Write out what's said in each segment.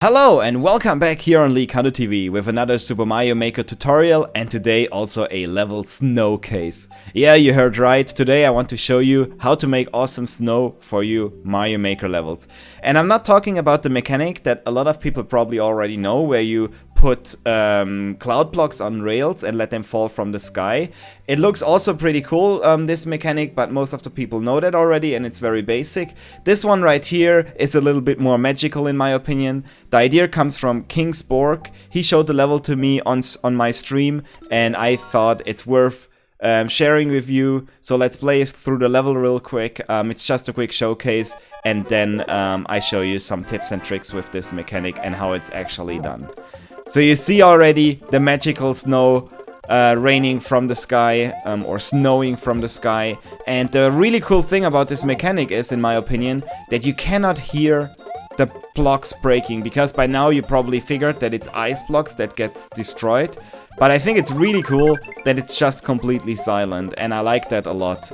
Hello and welcome back here on likandoo TV with another Super Mario Maker tutorial, and today also a level snow case. Yeah, you heard right, today I want to show you how to make awesome snow for you Mario Maker levels. And I'm not talking about the mechanic that a lot of people probably already know, where you put cloud blocks on rails and let them fall from the sky. It looks also pretty cool, this mechanic, but most of the people know that already and it's very basic. This one right here is a little bit more magical in my opinion. The idea comes from King Spork. He showed the level to me on my stream and I thought it's worth sharing with you. So let's play through the level real quick. It's just a quick showcase and then I show you some tips and tricks with this mechanic and how it's actually done. So you see already the magical snow raining from the sky or snowing from the sky. And the really cool thing about this mechanic is, in my opinion, that you cannot hear the blocks breaking, because by now you probably figured that it's ice blocks that gets destroyed. But I think it's really cool that it's just completely silent, and I like that a lot.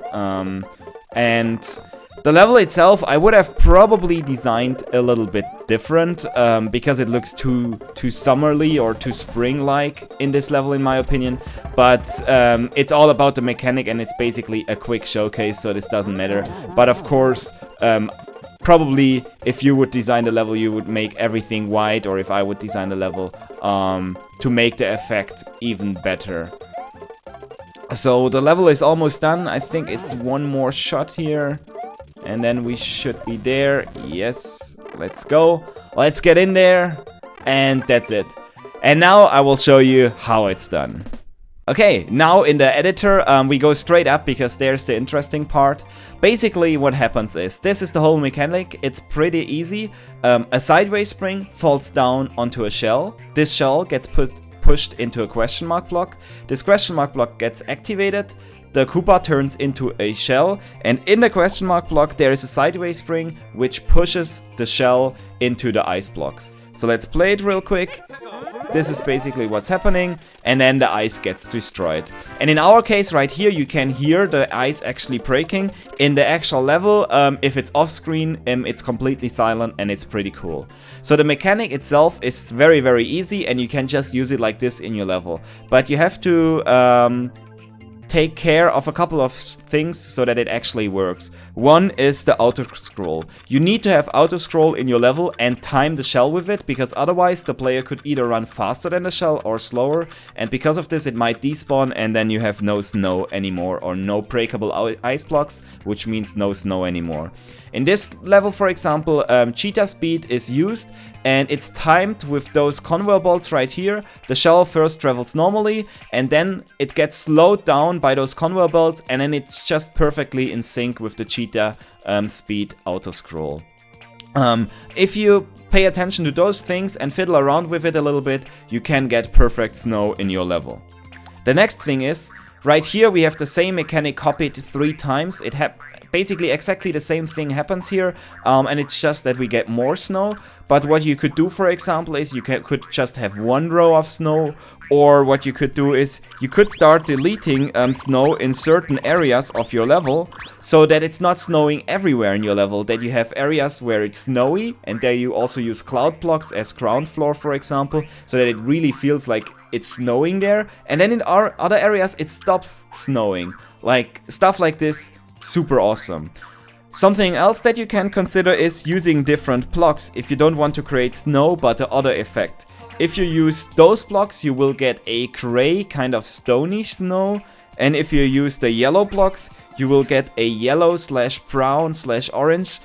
And the level itself, I would have probably designed a little bit different, because it looks too summerly or too spring-like in this level, in my opinion. But it's all about the mechanic, and it's basically a quick showcase, so this doesn't matter. But of course, probably if you would design the level, you would make everything white, or if I would design the level, to make the effect even better. So the level is almost done. I think it's one more shot here. And then we should be there. Yes, let's go. Let's get in there. And that's it. And now I will show you how it's done. Okay, now in the editor, we go straight up because there's the interesting part. Basically what happens is, this is the whole mechanic. It's pretty easy. A sideways spring falls down onto a shell. This shell gets pushed into a question mark block. This question mark block gets activated. The Koopa turns into a shell, and in the question mark block there is a sideways spring which pushes the shell into the ice blocks. So let's play it real quick. This is basically what's happening, and then the ice gets destroyed. And in our case right here, you can hear the ice actually breaking. In the actual level, if it's off screen, it's completely silent and it's pretty cool. So the mechanic itself is very, very easy, and you can just use it like this in your level. But you have to take care of a couple of things so that it actually works. One is the auto scroll. You need to have auto scroll in your level and time the shell with it, because otherwise the player could either run faster than the shell or slower, and because of this it might despawn and then you have no snow anymore, or no breakable ice blocks, which means no snow anymore. In this level, for example, cheetah speed is used, and it's timed with those conveyor belts right here. The shell first travels normally, and then it gets slowed down by those conveyor belts, and then it's just perfectly in sync with the cheetah speed auto scroll. If you pay attention to those things and fiddle around with it a little bit, you can get perfect snow in your level. The next thing is, right here we have the same mechanic copied 3 times. Basically exactly the same thing happens here, and it's just that we get more snow. But what you could do, for example, is you could just have one row of snow, or what you could do is you could start deleting snow in certain areas of your level, so that it's not snowing everywhere in your level, that you have areas where it's snowy, and there you also use cloud blocks as ground floor, for example, so that it really feels like it's snowing there, and then in our other areas it stops snowing. Like stuff like this. Super awesome. Something else that you can consider is using different blocks if you don't want to create snow but the other effect. If you use those blocks, you will get a gray kind of stony snow, and if you use the yellow blocks, you will get a yellow / brown / orange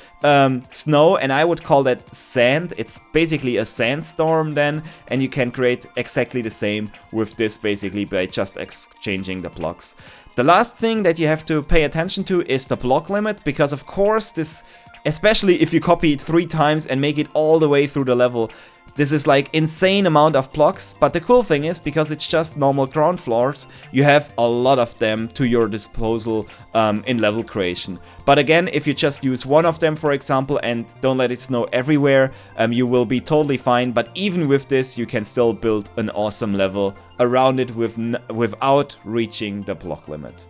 snow, and I would call that sand. It's basically a sandstorm then, and you can create exactly the same with this, basically by just exchanging the blocks. The last thing that you have to pay attention to is the block limit, because of course this, especially if you copy it 3 times and make it all the way through the level, this is like insane amount of blocks. But the cool thing is, because it's just normal ground floors, you have a lot of them to your disposal in level creation. But again, if you just use one of them, for example, and don't let it snow everywhere, you will be totally fine. But even with this, you can still build an awesome level around it without reaching the block limit.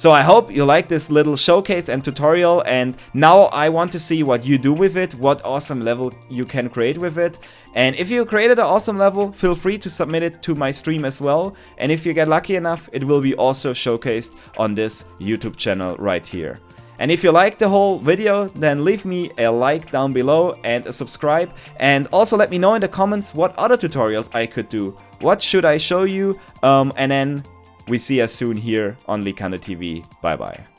So I hope you like this little showcase and tutorial, and now I want to see what you do with it, what awesome level you can create with it. And if you created an awesome level, feel free to submit it to my stream as well. And if you get lucky enough, it will be also showcased on this YouTube channel right here. And if you liked the whole video, then leave me a like down below and a subscribe. And also let me know in the comments what other tutorials I could do. What should I show you? And then we see us soon here on likandoo TV. Bye bye.